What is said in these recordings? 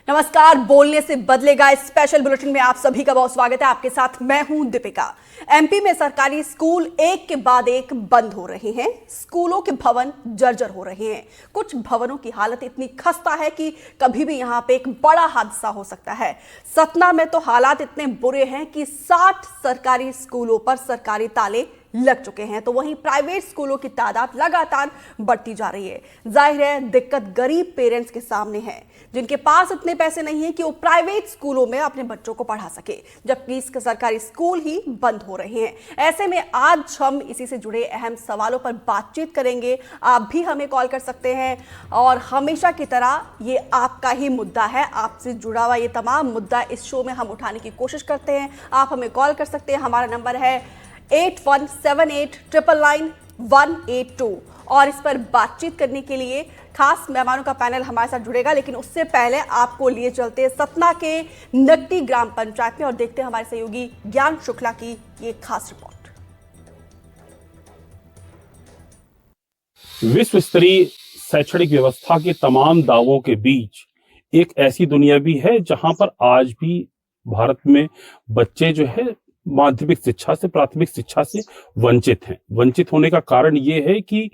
नमस्कार, बोलने से बदलेगा इस स्पेशल बुलेटिन में आप सभी का बहुत स्वागत है। आपके साथ मैं हूं दीपिका। एमपी में सरकारी स्कूल एक के बाद एक बंद हो रहे हैं। स्कूलों के भवन जर्जर हो रहे हैं। कुछ भवनों की हालत इतनी खस्ता है कि कभी भी यहां पे एक बड़ा हादसा हो सकता है। सतना में तो हालात इतने बुरे हैं कि 60 सरकारी स्कूलों पर सरकारी ताले लग चुके हैं, तो वहीं प्राइवेट स्कूलों की तादाद लगातार बढ़ती जा रही है। जाहिर है दिक्कत गरीब पेरेंट्स के सामने है, जिनके पास इतने पैसे नहीं है कि वो प्राइवेट स्कूलों में अपने बच्चों को पढ़ा सके, जबकि इसके सरकारी स्कूल ही बंद हो रहे हैं। ऐसे में आज हम इसी से जुड़े अहम सवालों पर बातचीत करेंगे। आप भी हमें कॉल कर सकते हैं और हमेशा की तरह ये आपका ही मुद्दा है। आपसे जुड़ा हुआ ये तमाम मुद्दा इस शो में हम उठाने की कोशिश करते हैं। आप हमें कॉल कर सकते हैं। हमारा नंबर है 8178999182 और इस पर बातचीत करने के लिए खास मेहमानों का पैनल हमारे साथ जुड़ेगा। लेकिन उससे पहले आपको लिए चलते सतना के नकटी ग्राम पंचायत में और देखते हैं हमारे सहयोगी ज्ञान शुक्ला की ये खास रिपोर्ट। विश्व स्तरीय शैक्षणिक व्यवस्था के तमाम दावों के बीच एक ऐसी दुनिया भी है जहां पर आज भी भारत में बच्चे जो है माध्यमिक शिक्षा से, प्राथमिक शिक्षा से वंचित हैं। वंचित होने का कारण ये है कि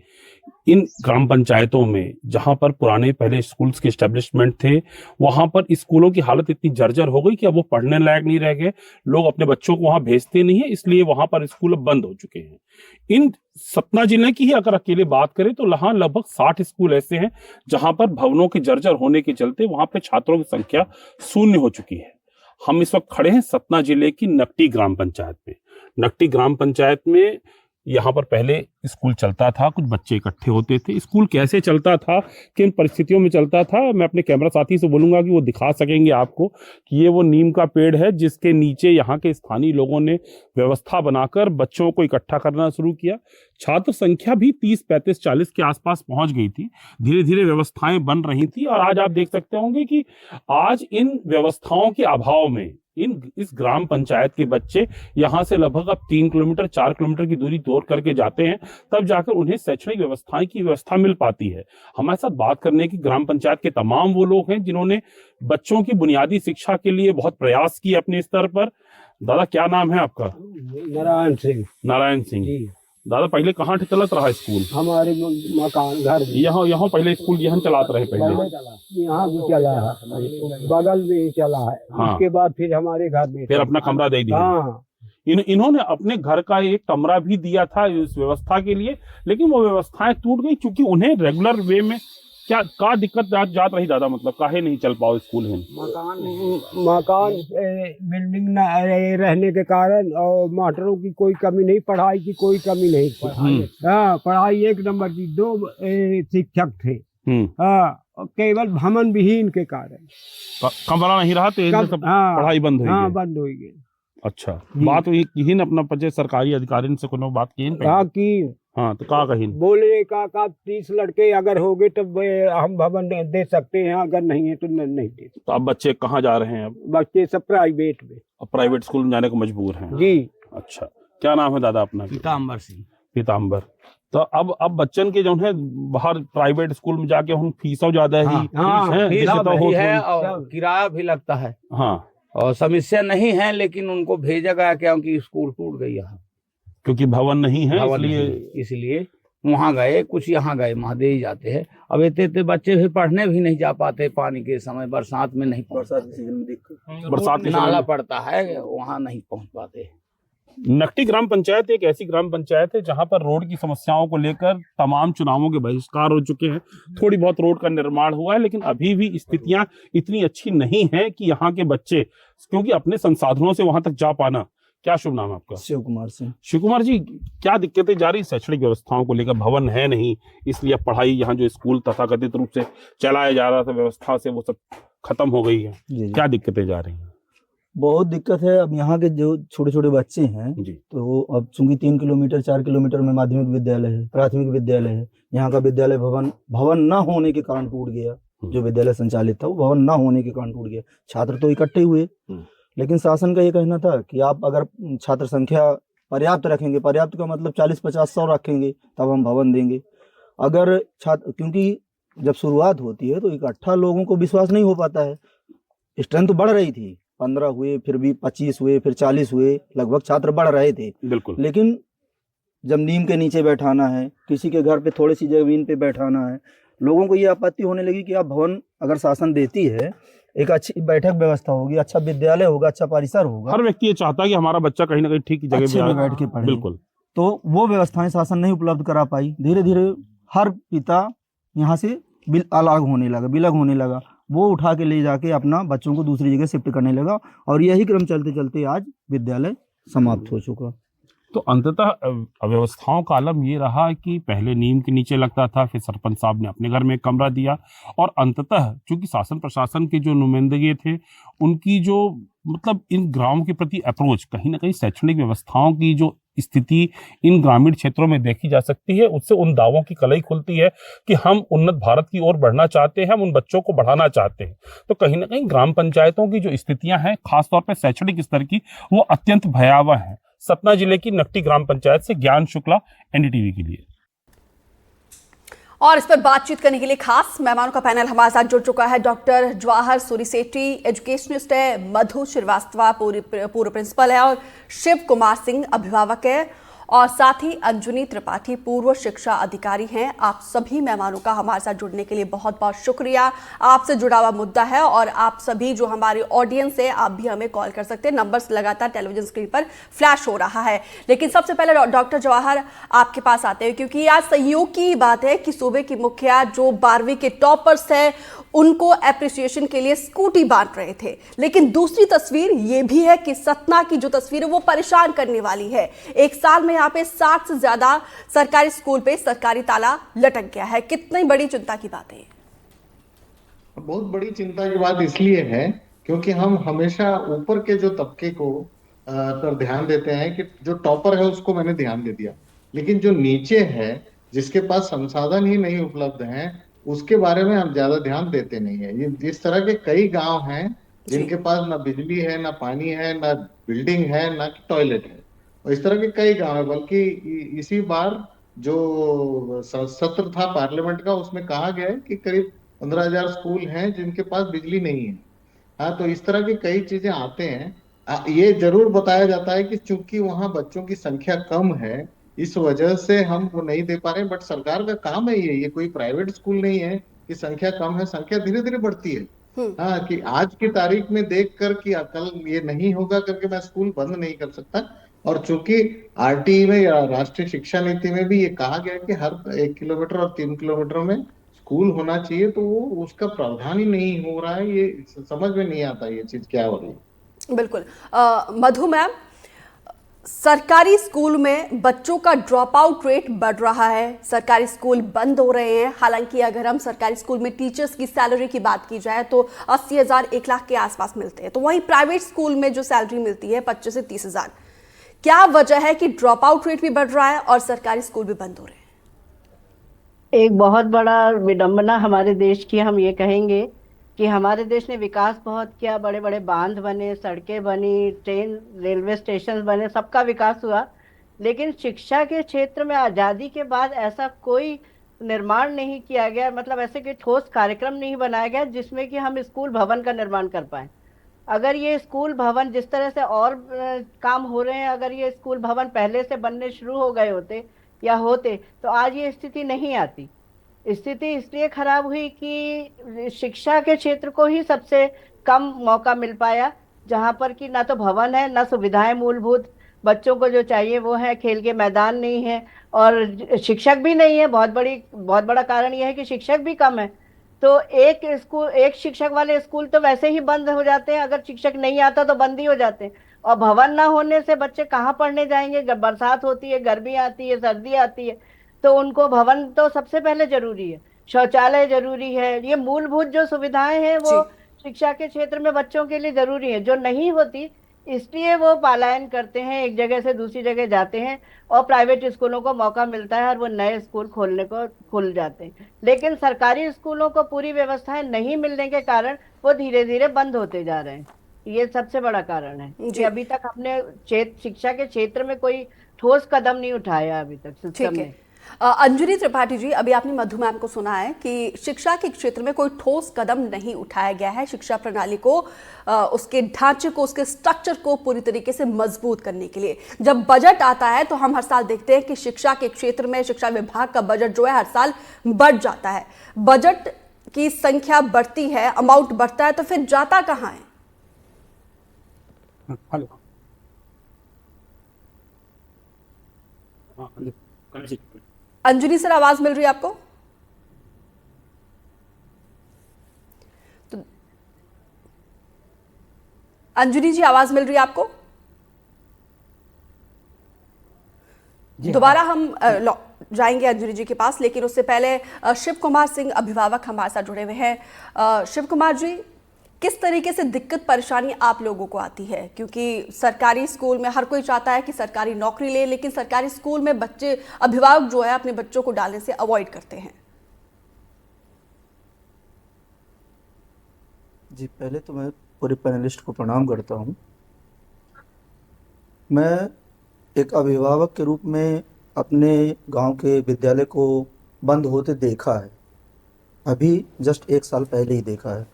इन ग्राम पंचायतों में जहां पर पुराने पहले स्कूल्स के एस्टेब्लिशमेंट थे, वहां पर स्कूलों की हालत इतनी जर्जर हो गई कि अब वो पढ़ने लायक नहीं रह गए। लोग अपने बच्चों को वहां भेजते नहीं है, इसलिए वहां पर स्कूल अब बंद हो चुके हैं। इन सतना जिले की ही अगर अकेले बात करें तो वहां लगभग 60 स्कूल ऐसे हैं जहां पर भवनों के जर्जर होने के चलते वहां पर छात्रों की संख्या शून्य हो चुकी है। हम इस वक्त खड़े हैं सतना जिले की नकटी ग्राम पंचायत में। नकटी ग्राम पंचायत में यहाँ पर पहले स्कूल चलता था, कुछ बच्चे इकट्ठे होते थे। स्कूल कैसे चलता था, किन परिस्थितियों में चलता था, मैं अपने कैमरा साथी से बोलूंगा कि वो दिखा सकेंगे आपको कि ये वो नीम का पेड़ है जिसके नीचे यहाँ के स्थानीय लोगों ने व्यवस्था बनाकर बच्चों को इकट्ठा करना शुरू किया। छात्र संख्या भी 30, 35, 40 के आसपास पहुंच गई थी। धीरे धीरे व्यवस्थाएं बन रही थी और आज आप देख सकते होंगे कि आज इन व्यवस्थाओं के अभाव में इस ग्राम पंचायत के बच्चे यहाँ से लगभग अब 3 किलोमीटर 4 किलोमीटर की दूरी तोड़ करके जाते हैं, तब जाकर उन्हें शैक्षणिक व्यवस्थाएं की व्यवस्था मिल पाती है। हमारे साथ बात करने की ग्राम पंचायत के तमाम वो लोग हैं जिन्होंने बच्चों की बुनियादी शिक्षा के लिए बहुत प्रयास किए अपने स्तर पर। दादा, क्या नाम है आपका? नारायण सिंह। नारायण सिंह। दादा, पहले कहाँ चलत रहा स्कूल? हमारे मकान घर यहाँ पहले स्कूल यहाँ चलाते रहे? पहले यहाँ भी चला है, बगल में ही चला है। हाँ। उसके बाद फिर हमारे घर में फिर अपना कमरा दे दिया। हाँ। इन्होंने अपने घर का एक कमरा भी दिया था इस व्यवस्था के लिए, लेकिन वो व्यवस्थाएं टूट गई क्योंकि उन्हें रेगुलर वे में क्या दिक्कत जात रही दादा? मतलब काहे नहीं चल पाओ स्कूल में? मकान बिल्डिंग न रहने के कारण और मास्टरों की कोई कमी नहीं, पढ़ाई की कोई कमी नहीं थी। हाँ, पढ़ाई एक नंबर की। 2 शिक्षक थे। हाँ, केवल भवन विहीन के कारण कमरा नहीं रहा तो पढ़ाई बंद हुई। हाँ, बंद हो गई। अच्छा, बात हुई कि अपना पचे सरकारी अधिकारी से कोनो बात की? हाँ, तो कहा कहीं बोले का 30 लड़के अगर हो गए तब हम भवन दे सकते हैं, अगर नहीं है तो नहीं दे। तो अब बच्चे कहाँ जा रहे हैं? अब बच्चे सब प्राइवेट में। अब प्राइवेट स्कूल में जाने को मजबूर हैं? जी। अच्छा, क्या नाम है दादा अपना? पीताम्बर सिंह। पीताम्बर। तो अब बच्चन के जो है बाहर प्राइवेट स्कूल में जाके हम फीसों ज्यादा है, किराया भी लगता है। हाँ, और समस्या नहीं है, लेकिन उनको भेजा गया क्योंकि स्कूल टूट गई यहाँ, क्योंकि भवन नहीं है, इसलिए वहाँ गए। कुछ यहाँ गए, वहाँ दे ही जाते हैं। अब इतने बच्चे भी पढ़ने भी नहीं जा पाते पानी के समय, बरसात में नहीं, बरसात के नाला पड़ता है, वहाँ नहीं पहुँच पाते। नकटी ग्राम पंचायत एक ऐसी ग्राम पंचायत है जहां पर रोड की समस्याओं को लेकर तमाम चुनावों के बहिष्कार हो चुके हैं। थोड़ी बहुत रोड का निर्माण हुआ है, लेकिन अभी भी स्थितियां इतनी अच्छी नहीं है कि यहाँ के बच्चे क्योंकि अपने संसाधनों से वहां तक जा पाना। क्या शुभ नाम है आपका? शिव कुमार सिंह। शिव कुमार जी, क्या दिक्कतें जा रही शैक्षणिक व्यवस्थाओं को लेकर? भवन है नहीं, इसलिए पढ़ाई यहाँ जो स्कूल तथाकथित रूप से चलाया जा रहा था व्यवस्था से, वो सब खत्म हो गई है। क्या दिक्कतें जा रही हैं? बहुत दिक्कत है। अब यहाँ के जो छोटे छोटे बच्चे हैं तो अब चूंकि 3 किलोमीटर 4 किलोमीटर में माध्यमिक विद्यालय है, प्राथमिक विद्यालय है, यहाँ का विद्यालय भवन न होने के कारण टूट गया। जो विद्यालय संचालित था वो भवन न होने के कारण टूट गया। छात्र तो इकट्ठे हुए, लेकिन शासन का ये कहना था कि आप अगर छात्र संख्या पर्याप्त रखेंगे, पर्याप्त का मतलब 40-50-100 रखेंगे तब हम भवन देंगे। अगर छात्र, क्योंकि जब शुरुआत होती है तो इकट्ठा लोगों को विश्वास नहीं हो पाता है, स्ट्रेंथ बढ़ रही थी, 15 हुए, फिर भी 25 हुए, फिर 40 हुए, लगभग छात्र बढ़ रहे थे। बिल्कुल। लेकिन जब नीम के नीचे बैठाना है, किसी के घर पे थोड़ी सी जमीन पे बैठाना है, लोगों को ये आपत्ति होने लगी कि आप भवन अगर शासन देती है, एक अच्छी बैठक व्यवस्था होगी, अच्छा विद्यालय होगा, अच्छा परिसर होगा, हर व्यक्ति ये चाहता है कि हमारा बच्चा कहीं ना कहीं ठीक जगह अच्छे पे में बैठ के पढ़े। बिल्कुल। तो वो व्यवस्थाएं शासन नहीं उपलब्ध करा पाई। धीरे धीरे हर पिता यहाँ से बिलग होने लगा, वो उठा के ले जाके अपना बच्चों को दूसरी जगह शिफ्ट करने लगा, और यही क्रम चलते चलते आज विद्यालय समाप्त हो चुका। तो अंततः अव्यवस्थाओं का आलम ये रहा कि पहले नीम के नीचे लगता था, फिर सरपंच साहब ने अपने घर में एक कमरा दिया, और अंततः चूंकि शासन प्रशासन के जो नुमाइंदगी थे, उनकी जो मतलब इन ग्रामों के प्रति अप्रोच, कहीं ना कहीं शैक्षणिक व्यवस्थाओं की जो स्थिति इन ग्रामीण क्षेत्रों में देखी जा सकती है, उससे उन दावों की कलई खुलती है कि हम उन्नत भारत की ओर बढ़ना चाहते हैं, हम उन बच्चों को बढ़ाना चाहते हैं। तो कहीं ना कहीं ग्राम पंचायतों की जो स्थितियां हैं, खासतौर पर शैक्षणिक स्तर की, वो अत्यंत भयावह है। सतना जिले की नकटी ग्राम पंचायत से ज्ञान शुक्ला, एनडीटीवी के लिए। और इस पर बातचीत करने के लिए खास मेहमानों का पैनल हमारे साथ जुड़ चुका है। डॉक्टर जवाहर सूरीसेठी एजुकेशनिस्ट है, मधु श्रीवास्तव पूर्व प्रिंसिपल है, और शिव कुमार सिंह अभिभावक है, और साथ ही अंजुनी त्रिपाठी पूर्व शिक्षा अधिकारी हैं। आप सभी मेहमानों का हमारे साथ जुड़ने के लिए बहुत बहुत शुक्रिया। आपसे जुड़ा हुआ मुद्दा है, और आप सभी जो हमारी ऑडियंस है, आप भी हमें कॉल कर सकते हैं। नंबर्स लगातार टेलीविजन स्क्रीन पर फ्लैश हो रहा है। लेकिन सबसे पहले डॉक्टर जवाहर आपके पास आते हैं, क्योंकि आज संयोग की बात है कि सूबे की मुखिया जो 12वीं के टॉपर्स है, उनको एप्रिसिएशन के लिए स्कूटी बांट रहे थे। लेकिन दूसरी तस्वीर ये भी है कि सतना की जो तस्वीर है वो परेशान करने वाली है। एक साल में यहाँ पे 60 से ज्यादा सरकारी स्कूल पे सरकारी ताला लटक गया है। कितनी बड़ी चिंता की बात है? बहुत बड़ी चिंता की बात इसलिए है क्योंकि हम हमेशा ऊपर के जो तबके को पर ध्यान देते हैं कि जो टॉपर है उसको मैंने ध्यान दे दिया, लेकिन जो नीचे है, जिसके पास संसाधन ही नहीं उपलब्ध हैं, उसके बारे में हम ज्यादा ध्यान देते नहीं है। ये इस तरह के कई गांव हैं जिनके पास ना बिजली है, ना पानी है, ना बिल्डिंग है, ना टॉयलेट है, और इस तरह के कई गांव है। बल्कि इसी बार जो सत्र था पार्लियामेंट का, उसमें कहा गया है कि करीब 15,000 स्कूल हैं जिनके पास बिजली नहीं है। हाँ, तो इस तरह की कई चीजें आते हैं। ये जरूर बताया जाता है कि चूंकि वहां बच्चों की संख्या कम है, इस वजह से हम वो नहीं दे पा रहे, बट सरकार का काम है ये कोई प्राइवेट स्कूल नहीं है कि संख्या कम है, संख्या धीरे धीरे बढ़ती है। हाँ, कि आज की तारीख में देख कर कि कल ये नहीं होगा करके मैं स्कूल बंद नहीं कर सकता। और चूंकि आरटीई में या राष्ट्रीय शिक्षा नीति में भी ये कहा गया कि हर 1 किलोमीटर और 3 किलोमीटर में स्कूल होना चाहिए, तो वो उसका प्रावधान ही नहीं हो रहा है। ये समझ में नहीं आता ये चीज क्या हो रही है। बिल्कुल। मधु मैम, सरकारी स्कूल में बच्चों का ड्रॉप आउट रेट बढ़ रहा है, सरकारी स्कूल बंद हो रहे हैं। हालांकि अगर हम सरकारी स्कूल में टीचर्स की सैलरी की बात की जाए तो 80,000 1 लाख के आसपास मिलते हैं, तो वहीं प्राइवेट स्कूल में जो सैलरी मिलती है 25 से 30,000। क्या वजह है कि ड्रॉप आउट रेट भी बढ़ रहा है और सरकारी स्कूल भी बंद हो रहे हैं? एक बहुत बड़ा विडंबना हमारे देश की हम ये कहेंगे कि हमारे देश ने विकास बहुत किया, बड़े बड़े बांध बने, सड़कें बनी, ट्रेन रेलवे स्टेशन बने, सबका विकास हुआ, लेकिन शिक्षा के क्षेत्र में आज़ादी के बाद ऐसा कोई निर्माण नहीं किया गया, मतलब ऐसे कोई ठोस कार्यक्रम नहीं बनाया गया जिसमें कि हम स्कूल भवन का निर्माण कर पाए। अगर ये स्कूल भवन जिस तरह से और काम हो रहे हैं, अगर ये स्कूल भवन पहले से बनने शुरू हो गए होते या होते तो आज ये स्थिति नहीं आती। स्थिति इसलिए खराब हुई कि शिक्षा के क्षेत्र को ही सबसे कम मौका मिल पाया, जहाँ पर कि ना तो भवन है, ना सुविधाएं मूलभूत बच्चों को जो चाहिए वो है, खेल के मैदान नहीं है और शिक्षक भी नहीं है। बहुत बड़ा कारण यह है कि शिक्षक भी कम है। तो एक शिक्षक वाले स्कूल तो वैसे ही बंद हो जाते हैं, अगर शिक्षक नहीं आता तो बंद ही हो जाते हैं। और भवन ना होने से बच्चे कहाँ पढ़ने जाएंगे? जब बरसात होती है, गर्मी आती है, सर्दी आती है, तो उनको भवन तो सबसे पहले जरूरी है, शौचालय जरूरी है, ये मूलभूत जो सुविधाएं हैं वो शिक्षा के क्षेत्र में बच्चों के लिए जरूरी है, जो नहीं होती। इसलिए वो पलायन करते हैं, एक जगह से दूसरी जगह जाते हैं और प्राइवेट स्कूलों को मौका मिलता है और वो नए स्कूल खोलने को खुल जाते हैं। लेकिन सरकारी स्कूलों को पूरी व्यवस्थाएं नहीं मिलने के कारण वो धीरे धीरे बंद होते जा रहे हैं। ये सबसे बड़ा कारण है कि अभी तक हमने शिक्षा के क्षेत्र में कोई ठोस कदम नहीं उठाया अभी तक सिस्टम में। अंजलि त्रिपाठी जी, अभी आपने मधु मैम को सुना है कि शिक्षा के क्षेत्र में कोई ठोस कदम नहीं उठाया गया है शिक्षा प्रणाली को, उसके ढांचे को, उसके स्ट्रक्चर को पूरी तरीके से मजबूत करने के लिए। जब बजट आता है तो हम हर साल देखते हैं कि शिक्षा के क्षेत्र में शिक्षा विभाग का बजट जो है हर साल बढ़ जाता है। बजट की संख्या बढ़ती है, अमाउंट बढ़ता है, तो फिर जाता कहाँ है? हेलो, अंजलि सर, आवाज मिल रही है आपको? तो अंजलि जी, आवाज मिल रही है आपको? दोबारा हम जाएंगे अंजलि जी के पास, लेकिन उससे पहले शिव कुमार सिंह अभिभावक हमारे साथ जुड़े हुए हैं। शिव कुमार जी, किस तरीके से दिक्कत परेशानी आप लोगों को आती है? क्योंकि सरकारी स्कूल में हर कोई चाहता है कि सरकारी नौकरी ले, लेकिन सरकारी स्कूल में बच्चे, अभिभावक जो है अपने बच्चों को डालने से अवॉइड करते हैं। जी, पहले तो मैं पूरे पैनलिस्ट को प्रणाम करता हूँ। मैं एक अभिभावक के रूप में अपने गांव के विद्यालय को बंद होते देखा है, अभी जस्ट 1 साल पहले ही देखा है।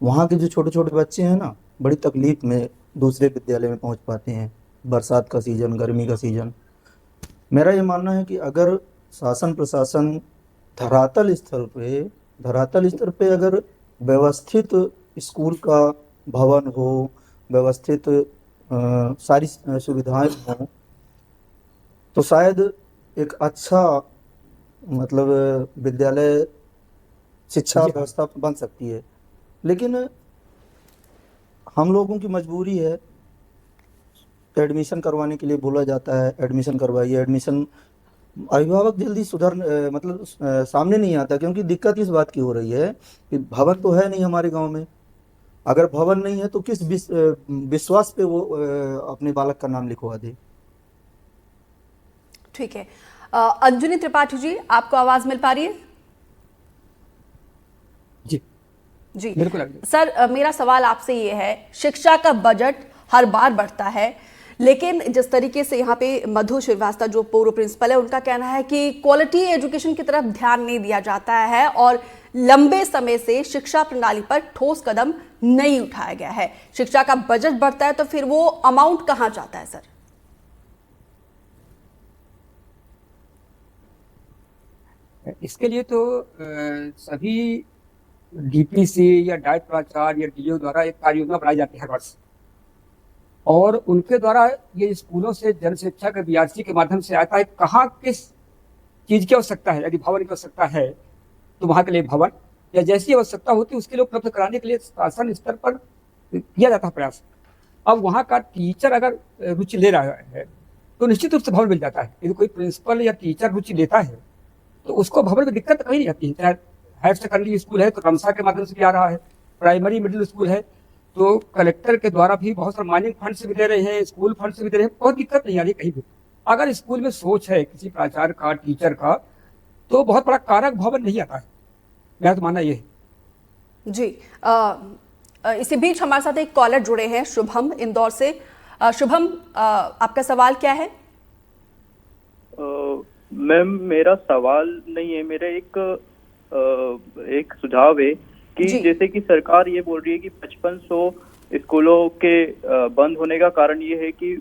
वहाँ के जो छोटे छोटे बच्चे हैं ना, बड़ी तकलीफ में दूसरे विद्यालय में पहुँच पाते हैं। बरसात का सीज़न, गर्मी का सीज़न। मेरा ये मानना है कि अगर शासन प्रशासन धरातल स्तर पे अगर व्यवस्थित स्कूल का भवन हो, व्यवस्थित सारी सुविधाएं हों, तो शायद एक अच्छा मतलब विद्यालय शिक्षा व्यवस्था बन सकती है। लेकिन हम लोगों की मजबूरी है, एडमिशन करवाने के लिए बोला जाता है, एडमिशन करवाइए, एडमिशन अभिभावक जल्दी सामने नहीं आता, क्योंकि दिक्कत इस बात की हो रही है कि भवन तो है नहीं हमारे गांव में। अगर भवन नहीं है तो किस विश्वास पे वो अपने बालक का नाम लिखवा दे। ठीक है, अंजलि त्रिपाठी जी, आपको आवाज मिल पा रही है? जी बिल्कुल। सर, मेरा सवाल आपसे ये है, शिक्षा का बजट हर बार बढ़ता है, लेकिन जिस तरीके से यहाँ पे मधु श्रीवास्तव जो पूर्व प्रिंसिपल है, उनका कहना है कि क्वालिटी एजुकेशन की तरफ ध्यान नहीं दिया जाता है और लंबे समय से शिक्षा प्रणाली पर ठोस कदम नहीं उठाया गया है। शिक्षा का बजट बढ़ता है तो फिर वो अमाउंट कहाँ जाता है सर? इसके लिए तो सभी डीपीसी या डाइट प्राचार्य या डीओ द्वारा एक कार्य योजना बनाई जाती है हर वर्ष, और उनके द्वारा ये स्कूलों से जन शिक्षा के बीआरसी के माध्यम से आता है कहाँ किस चीज की आवश्यकता है। यदि भवन की आवश्यकता है तो वहाँ के लिए भवन, या जैसी आवश्यकता होती है उसके लिए उपलब्ध कराने के लिए शासन स्तर पर किया जाता है प्रयास। अब वहाँ का टीचर अगर रुचि ले रहा है तो निश्चित रूप से भवन मिल जाता है। यदि कोई प्रिंसिपल या टीचर रुचि लेता है तो उसको भवन में दिक्कत कहीं नहीं आती है। चाहे हायर सेकेंडरी स्कूल है तो रमसा के माध्यम से भी आ रहा है, प्राइमरी मिडिल स्कूल है तो कलेक्टर के द्वारा भी बहुत सारे माइनिंग फंड से भी दे रहे हैं, स्कूल फंड से भी दे रहे हैं, बहुत दिक्कत नहीं आ रही कहीं भी। अगर स्कूल में सोच है किसी प्राचार्य का, टीचर का, तो बहुत बड़ा कारक भवन नहीं आता है। मेरा तो मानना ये है। जी, इसी बीच हमारे साथ एक कॉलर जुड़े हैं, शुभम इंदौर से। शुभम, आपका सवाल क्या है? मैम, मेरा सवाल नहीं है, मेरा एक सुझाव है कि जैसे कि सरकार ये बोल रही है कि 5500 स्कूलों के बंद होने का कारण ये है कि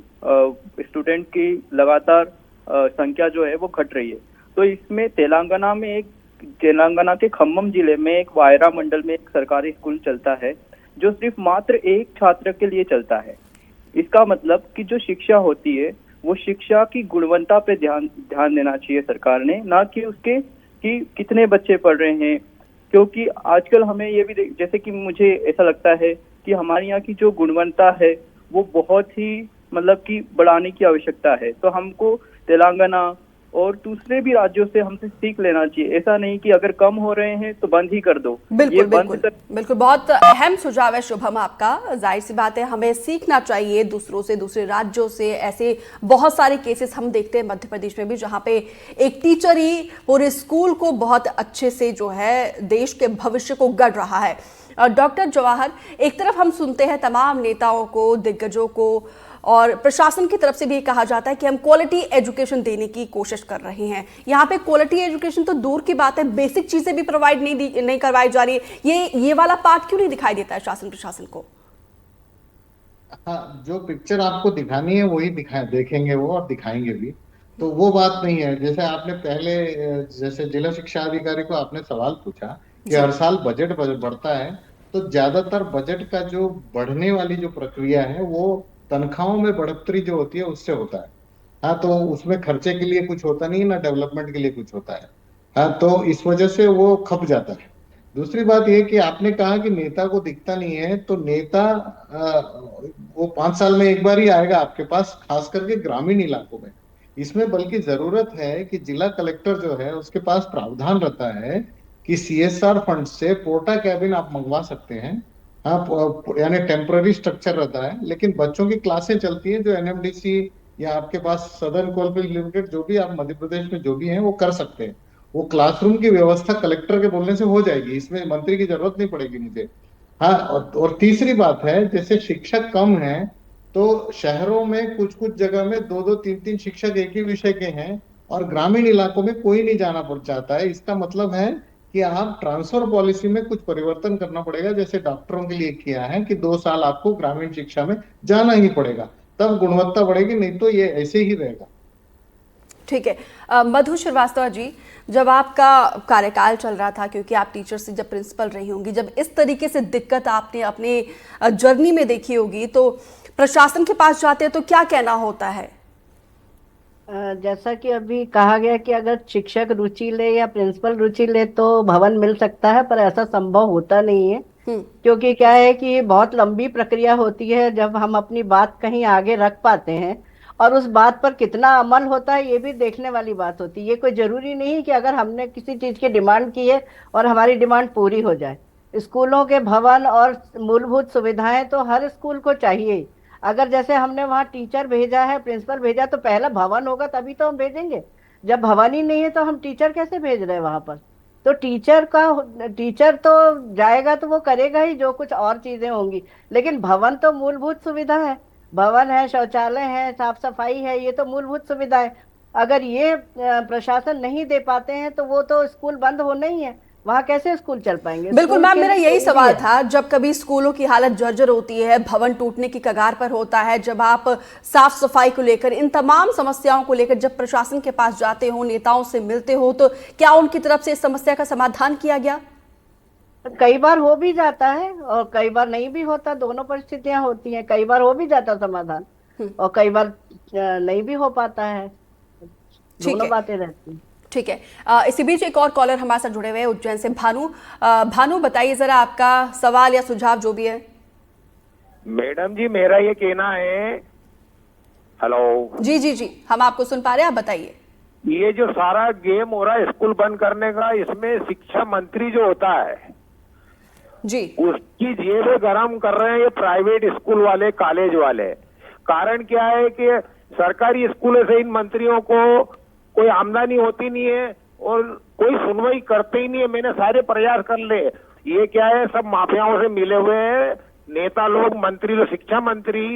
स्टूडेंट की लगातार संख्या जो है वो घट रही है। तो इसमें तेलंगाना के खम्मम जिले में एक वायरा मंडल में एक सरकारी स्कूल चलता है जो सिर्फ मात्र एक छात्र के लिए चलता है। इसका मतलब कि जो शिक्षा होती है वो शिक्षा की गुणवत्ता पे ध्यान देना चाहिए सरकार ने, ना कि उसके कि कितने बच्चे पढ़ रहे हैं। क्योंकि आजकल हमें ये भी जैसे कि मुझे ऐसा लगता है कि हमारे यहाँ की जो गुणवत्ता है वो बहुत ही मतलब कि बढ़ाने की आवश्यकता है। तो हमको तेलंगाना और दूसरे भी राज्यों से हमसे सीख लेना चाहिए। ऐसा नहीं कि अगर कम हो रहे हैं तो बंद ही कर दो। बिल्कुल, बहुत अहम सुझाव है शुभम आपका। जाहिर सी बात है, हमें सीखना चाहिए दूसरों से, दूसरे राज्यों से। ऐसे बहुत सारे केसेस हम देखते हैं मध्य प्रदेश में भी, जहां पे एक टीचर ही पूरे स्कूल को बहुत अच्छे से जो है देश के भविष्य को गढ़ रहा है। डॉक्टर जवाहर, एक तरफ हम सुनते हैं तमाम नेताओं को, दिग्गजों को और प्रशासन की तरफ से भी कहा जाता है कि हम क्वालिटी एजुकेशन देने की कोशिश कर रहे हैं। यहाँ पे क्वालिटी एजुकेशन तो दूर की बात है, बेसिक चीजें भी प्रोवाइड नहीं करवाई जा रही है। ये वाला पार्ट क्यों नहीं दिखाई देता है शासन प्रशासन को? हाँ, जो पिक्चर आपको दिखानी है वही देखेंगे वो और दिखाएंगे भी, तो वो बात नहीं है। जैसे आपने पहले जैसे जिला शिक्षा अधिकारी को आपने सवाल पूछा कि हर साल बजट बढ़ता है, तो ज्यादातर बजट का जो बढ़ने वाली जो प्रक्रिया है वो तनख्वाहों में बढ़ोतरी जो होती है उससे होता है। हाँ, तो उसमें खर्चे के लिए कुछ होता नहीं, ना डेवलपमेंट के लिए कुछ होता है। हाँ, तो इस वजह से वो खप जाता है। दूसरी बात ये कि आपने कहा कि नेता को दिखता नहीं है, तो नेता वो 5 साल में एक बार ही आएगा आपके पास, खास करके ग्रामीण इलाकों में। इसमें बल्कि जरूरत है कि जिला कलेक्टर जो है उसके पास प्रावधान रहता है कि CSR फंड से पोर्टा कैबिन आप मंगवा सकते हैं। हाँ, यानी टेम्पररी स्ट्रक्चर रहता है, लेकिन बच्चों की क्लासें चलती हैं जो NMDC या आपके पास सदर्न कोलफील्ड लिमिटेड जो भी आप मध्य प्रदेश में जो भी हैं वो कर सकते हैं। वो क्लासरूम की व्यवस्था कलेक्टर के बोलने से हो जाएगी, इसमें मंत्री की जरूरत नहीं पड़ेगी मुझे। हाँ, और तीसरी बात है, जैसे शिक्षक कम है तो शहरों में कुछ कुछ जगह में 2-2, 3-3 शिक्षक एक ही विषय के हैं और ग्रामीण इलाकों में कोई नहीं जाना पड़ जाता है। इसका मतलब है कि आप ट्रांसफर पॉलिसी में कुछ परिवर्तन करना पड़ेगा, जैसे डॉक्टरों के लिए किया है कि 2 साल आपको ग्रामीण शिक्षा में जाना ही पड़ेगा, तब गुणवत्ता बढ़ेगी, नहीं तो ये ऐसे ही रहेगा। ठीक है। मधु श्रीवास्तव जी, जब आपका कार्यकाल चल रहा था, क्योंकि आप टीचर से जब प्रिंसिपल रही होंगी, जब इस तरीके से दिक्कत आपने अपने जर्नी में देखी होगी, तो प्रशासन के पास जाते हैं तो क्या कहना होता है? जैसा कि अभी कहा गया कि अगर शिक्षक रुचि ले या प्रिंसिपल रुचि ले तो भवन मिल सकता है, पर ऐसा संभव होता नहीं है। क्योंकि क्या है कि बहुत लंबी प्रक्रिया होती है जब हम अपनी बात कहीं आगे रख पाते हैं, और उस बात पर कितना अमल होता है ये भी देखने वाली बात होती है। ये कोई जरूरी नहीं कि अगर हमने किसी चीज की डिमांड की है और हमारी डिमांड पूरी हो जाए। स्कूलों के भवन और मूलभूत सुविधाएं तो हर स्कूल को चाहिए। अगर जैसे हमने वहाँ टीचर भेजा है, प्रिंसिपल भेजा, तो पहला भवन होगा तभी तो हम भेजेंगे। जब भवन ही नहीं है तो हम टीचर कैसे भेज रहे हैं वहां पर? तो टीचर तो जाएगा तो वो करेगा ही जो कुछ और चीजें होंगी, लेकिन भवन तो मूलभूत सुविधा है। भवन है, शौचालय है, साफ सफाई है, ये तो मूलभूत सुविधा है। अगर ये प्रशासन नहीं दे पाते हैं तो वो तो स्कूल बंद होना ही है, वहाँ कैसे स्कूल चल पाएंगे? बिल्कुल मैम, मेरा यही सवाल था। जब कभी स्कूलों की हालत जर्जर होती है, भवन टूटने की कगार पर होता है, जब आप साफ सफाई को लेकर, इन तमाम समस्याओं को लेकर जब प्रशासन के पास जाते हो, नेताओं से मिलते हो, तो क्या उनकी तरफ से इस समस्या का समाधान किया गया? कई बार हो भी जाता है और कई बार नहीं भी होता, दोनों परिस्थितियां होती हैं। कई बार हो भी जाता समाधान और कई बार नहीं भी हो पाता है, दोनों बातें रहती हैं। ठीक है। इसी बीच एक और कॉलर हमारे साथ जुड़े हुए हैं उज्जैन से, भानु। भानु, बताइए जरा आपका सवाल या सुझाव जो भी है। मैडम जी, मेरा ये कहना है, हेलो जी जी जी, हम आपको सुन पा रहे हैं, आप बताइए। ये जो सारा गेम हो रहा है स्कूल बंद करने का, इसमें शिक्षा मंत्री जो होता है जी, उसकी जेबें गरम कर रहे हैं ये प्राइवेट स्कूल वाले, कॉलेज वाले। कारण क्या है कि सरकारी स्कूलों से इन मंत्रियों को कोई आमदनी होती नहीं है और कोई सुनवाई करते ही नहीं है। मैंने सारे प्रयास कर ले, ये क्या है, सब माफियाओं से मिले हुए हैं नेता लोग, मंत्री लोग। शिक्षा मंत्री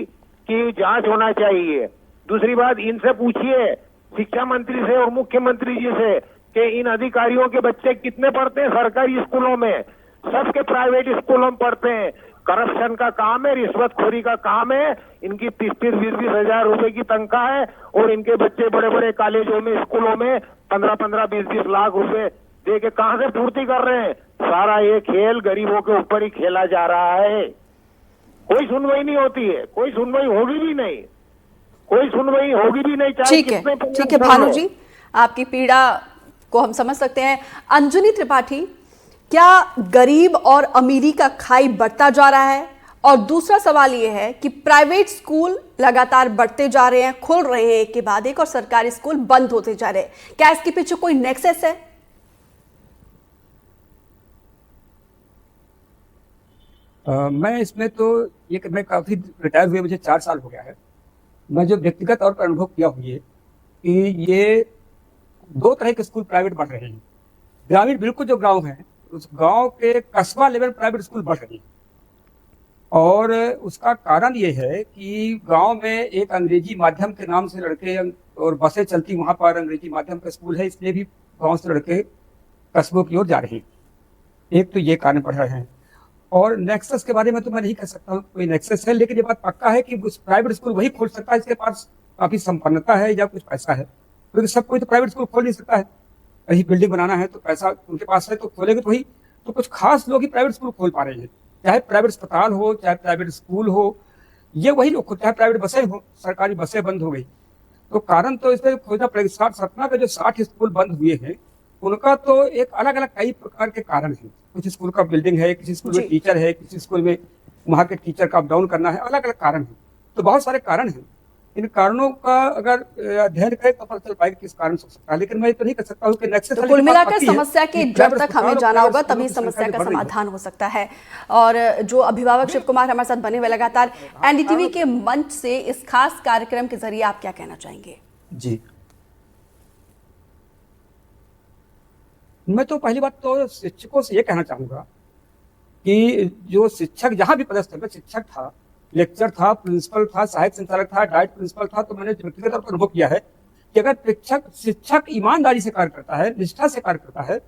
की जांच होना चाहिए। दूसरी बात, इनसे पूछिए, शिक्षा मंत्री से और मुख्यमंत्री जी से, कि इन अधिकारियों के बच्चे कितने पढ़ते हैं सरकारी स्कूलों में? सबके प्राइवेट स्कूलों में पढ़ते हैं। करप्शन का काम है, रिश्वतखोरी का काम है। इनकी 30-30, 20-20 हजार रुपए की तनख्वाह है और इनके बच्चे बड़े बड़े कॉलेजों में, स्कूलों में 15-15, 20-20 लाख रुपए दे के कहां से पूर्ति कर रहे हैं? सारा ये खेल गरीबों के ऊपर ही खेला जा रहा है। कोई सुनवाई नहीं होती है, कोई सुनवाई होगी भी नहीं, कोई सुनवाई होगी भी नहीं। ठीक है भानु जी, आपकी पीड़ा को हम समझ सकते हैं। अंजनी त्रिपाठी, क्या गरीब और अमीरी का खाई बढ़ता जा रहा है? और दूसरा सवाल यह है कि प्राइवेट स्कूल लगातार बढ़ते जा रहे हैं, खुल रहे हैं एक के बाद एक, और सरकारी स्कूल बंद होते जा रहे हैं। क्या इसके पीछे कोई नेक्सस है? मैं इसमें तो मैं काफी रिटायर हुए, मुझे 4 साल हो गया है। मैं जो व्यक्तिगत तौर पर अनुभव किया हुआ है कि ये 2 तरह के स्कूल प्राइवेट बढ़ रहे हैं। ग्रामीण बिल्कुल जो गांव है उस गांव के कस्बा लेवल प्राइवेट स्कूल बढ़ रही है। और उसका कारण ये है कि गांव में एक अंग्रेजी माध्यम के नाम से लड़के और बसें चलती वहां पर अंग्रेजी माध्यम का स्कूल है, इसलिए भी गांव से लड़के कस्बों की ओर जा रहे हैं। एक तो ये कारण बढ़ रहे हैं। और नेक्सस के बारे में तो मैं नहीं कह सकता हूँ कोई नेक्सस है, लेकिन ये बात पक्का है कि उस प्राइवेट स्कूल वही खोल सकता है इसके पास काफी संपन्नता है या कुछ पैसा है, क्योंकि सब कोई तो प्राइवेट स्कूल खोल नहीं सकता है। कहीं बिल्डिंग बनाना है तो पैसा उनके पास है तो खोलेंगे तो वही, तो कुछ खास लोग ही प्राइवेट स्कूल खोल पा रहे हैं, चाहे प्राइवेट अस्पताल हो चाहे प्राइवेट स्कूल हो, ये वही लोग, चाहे प्राइवेट बसें हो, सरकारी बसें बंद हो गई तो कारण तो इसमें खोजना पड़ेगा। सतना के जो 60 स्कूल बंद हुए हैं उनका तो एक अलग अलग कई प्रकार के कारण हैं। कुछ स्कूल का बिल्डिंग है, किसी स्कूल में टीचर है, किसी स्कूल में वहाँ के टीचर का अप डाउन करना है, अलग अलग कारण है। तो बहुत सारे कारण हैं, इन कारणों का अगर अध्ययन करें तो पता चल पाएगा किस कारण से हो सकता है, लेकिन मैं तो नहीं कर सकता हूँ कि नेक्सस। तो कुल मिलाकर समस्या के जड़ तक हमें जाना होगा, तभी समस्या का समाधान हो सकता है। और जो अभिभावक शिव कुमार हमारे साथ बने हुए लगातार, एनडीटीवी के मंच से इस खास कार्यक्रम के जरिए आप क्या कहना चाहेंगे? जी, मैं तो पहली बात तो शिक्षकों से ये कहना चाहूंगा कि जो शिक्षक जहां भी पदस्थ है, शिक्षक था, लेक्चर था, प्रिंसिपल था, सहायक संचालक था, डाइट प्रिंसिपल था, तो मैंने व्यक्तिगत तौर पर अनुभव किया है कि अगर शिक्षक ईमानदारी से कार्य करता है, निष्ठा से कार्य करता है,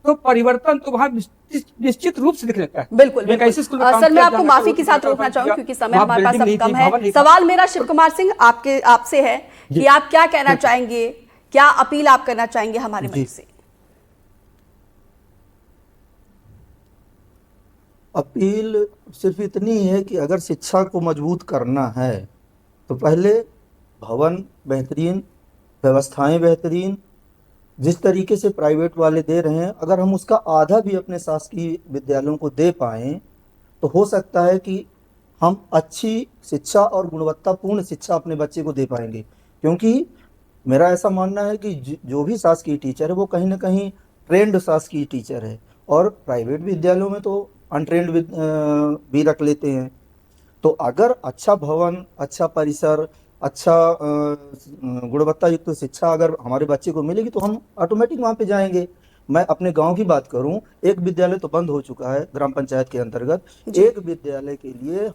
तो परिवर्तन तो वहां निश्चित रूप से दिख लेता है। बिल्कुल, बिल्कुल। सर, मैं आपको माफी के साथ रोकना चाहूंगी क्योंकि समय हमारे पास अब कम है। सवाल मेरा शिव कुमार सिंह आपसे है कि आप क्या कहना चाहेंगे, क्या अपील आप करना चाहेंगे हमारे मंच से? अपील सिर्फ इतनी है कि अगर शिक्षा को मजबूत करना है तो पहले भवन बेहतरीन, व्यवस्थाएं बेहतरीन, जिस तरीके से प्राइवेट वाले दे रहे हैं अगर हम उसका आधा भी अपने शासकीय विद्यालयों को दे पाएं तो हो सकता है कि हम अच्छी शिक्षा और गुणवत्तापूर्ण शिक्षा अपने बच्चे को दे पाएंगे। क्योंकि मेरा ऐसा मानना है कि जो भी शासकीय टीचर है वो कहीं ना कहीं ट्रेंड शासकीय टीचर है, और प्राइवेट विद्यालयों में तो अनट्रेंड भी रख लेते हैं। तो अगर अच्छा भवन, अच्छा परिसर, अच्छा गुणवत्ता युक्त शिक्षा अगर हमारे बच्चे को मिलेगी तो हम ऑटोमेटिक वहाँ पे जाएंगे। मैं अपने गांव की बात करूं, एक विद्यालय तो बंद हो चुका है ग्राम पंचायत के अंतर्गत। एक विद्यालय के लिए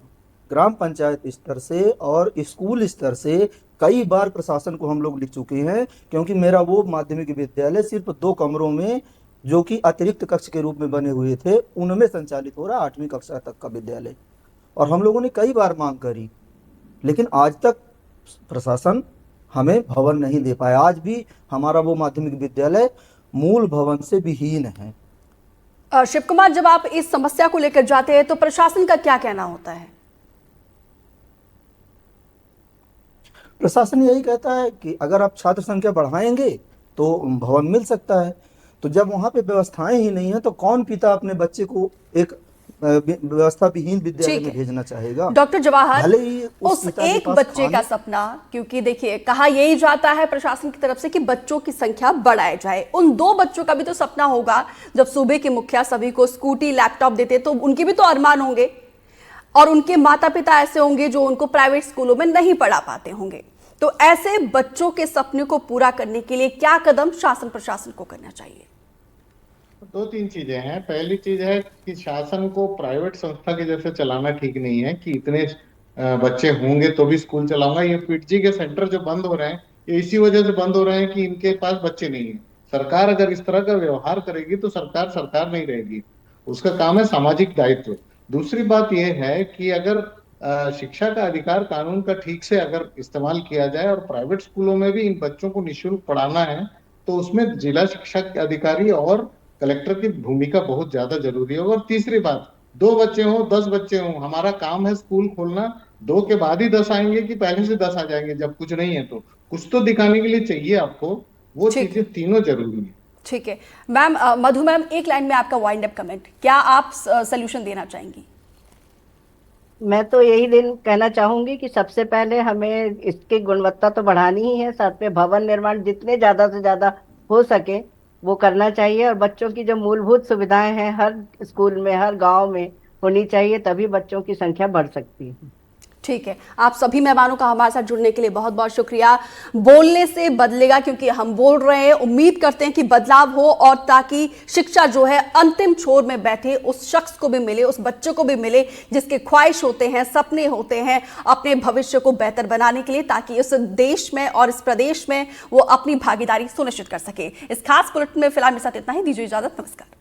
ग्राम पंचायत स्तर से और स्कूल स्तर से कई बार प्रशासन को हम लोग लिख चुके हैं, क्योंकि मेरा वो माध्यमिक विद्यालय सिर्फ 2 कमरों में जो कि अतिरिक्त कक्ष के रूप में बने हुए थे उनमें संचालित हो रहा 8वीं कक्षा तक का विद्यालय, और हम लोगों ने कई बार मांग करी लेकिन आज तक प्रशासन हमें भवन नहीं दे पाया। आज भी हमारा वो माध्यमिक विद्यालय मूल भवन से विहीन है। शिव कुमार, जब आप इस समस्या को लेकर जाते हैं तो प्रशासन का क्या कहना होता है? प्रशासन यही कहता है कि अगर आप छात्र संख्या बढ़ाएंगे तो भवन मिल सकता है। तो जब वहाँ पे व्यवस्थाएं ही नहीं है तो कौन पिता अपने बच्चे को एक व्यवस्था विहीन विद्यालय में भेजना चाहेगा? डॉक्टर जवाहर, भले ही उस एक बच्चे का सपना, क्योंकि देखिए कहा यही जाता है प्रशासन की तरफ से कि बच्चों की संख्या बढ़ाई जाए, उन 2 बच्चों का भी तो सपना होगा। जब सूबे के मुखिया सभी को स्कूटी, लैपटॉप देते तो उनके भी तो अरमान होंगे, और उनके माता पिता ऐसे होंगे जो उनको प्राइवेट स्कूलों में नहीं पढ़ा पाते होंगे। तो ऐसे बच्चों के सपने को पूरा करने के लिए क्या कदम शासन प्रशासन को करना चाहिए? 2-3 चीजें हैं। पहली चीज है कि शासन को प्राइवेट संस्था के जैसे चलाना ठीक नहीं है कि इतने बच्चे होंगे तो भी स्कूल चलाऊंगा। ये पीटजी के सेंटर जो बंद हो रहे हैं ये इसी वजह से बंद हो रहे हैं कि इनके पास बच्चे नहीं है। सरकार अगर इस तरह का व्यवहार करेगी तो सरकार नहीं रहेगी, उसका काम है सामाजिक दायित्व। दूसरी बात यह है कि अगर शिक्षा का अधिकार कानून का ठीक से अगर इस्तेमाल किया जाए और प्राइवेट स्कूलों में भी इन बच्चों को निःशुल्क पढ़ाना है तो उसमें जिला शिक्षा अधिकारी और कलेक्टर की भूमिका बहुत ज्यादा जरूरी है। और तीसरी बात, 2 बच्चे हों 10 बच्चे हों, हमारा काम है स्कूल खोलना। 2 के बाद ही 10 आएंगे कि पहले से 10 आ जाएंगे? जब कुछ नहीं है तो कुछ तो दिखाने के लिए चाहिए आपको, वो चीजें तीनों जरूरी है। ठीक है मैम। मधु मैम, एक लाइन में आपका वाइंड अप कमेंट, क्या आप सोल्यूशन देना चाहेंगी? मैं तो यही कहना चाहूंगी कि सबसे पहले हमें इसकी गुणवत्ता तो बढ़ानी ही है, साथ में भवन निर्माण जितने ज्यादा से ज्यादा हो सके वो करना चाहिए, और बच्चों की जो मूलभूत सुविधाएं हैं हर स्कूल में, हर गांव में होनी चाहिए, तभी बच्चों की संख्या बढ़ सकती है। ठीक है, आप सभी मेहमानों का हमारे साथ जुड़ने के लिए बहुत बहुत शुक्रिया। बोलने से बदलेगा, क्योंकि हम बोल रहे हैं, उम्मीद करते हैं कि बदलाव हो और ताकि शिक्षा जो है अंतिम छोर में बैठे उस शख्स को भी मिले, उस बच्चे को भी मिले जिसके ख्वाहिश होते हैं, सपने होते हैं अपने भविष्य को बेहतर बनाने के लिए, ताकि इस देश में और इस प्रदेश में वो अपनी भागीदारी सुनिश्चित कर सके। इस खास बुलेटिन में फिलहाल मेरे साथ इतना ही। दीजिए इजाजत, नमस्कार।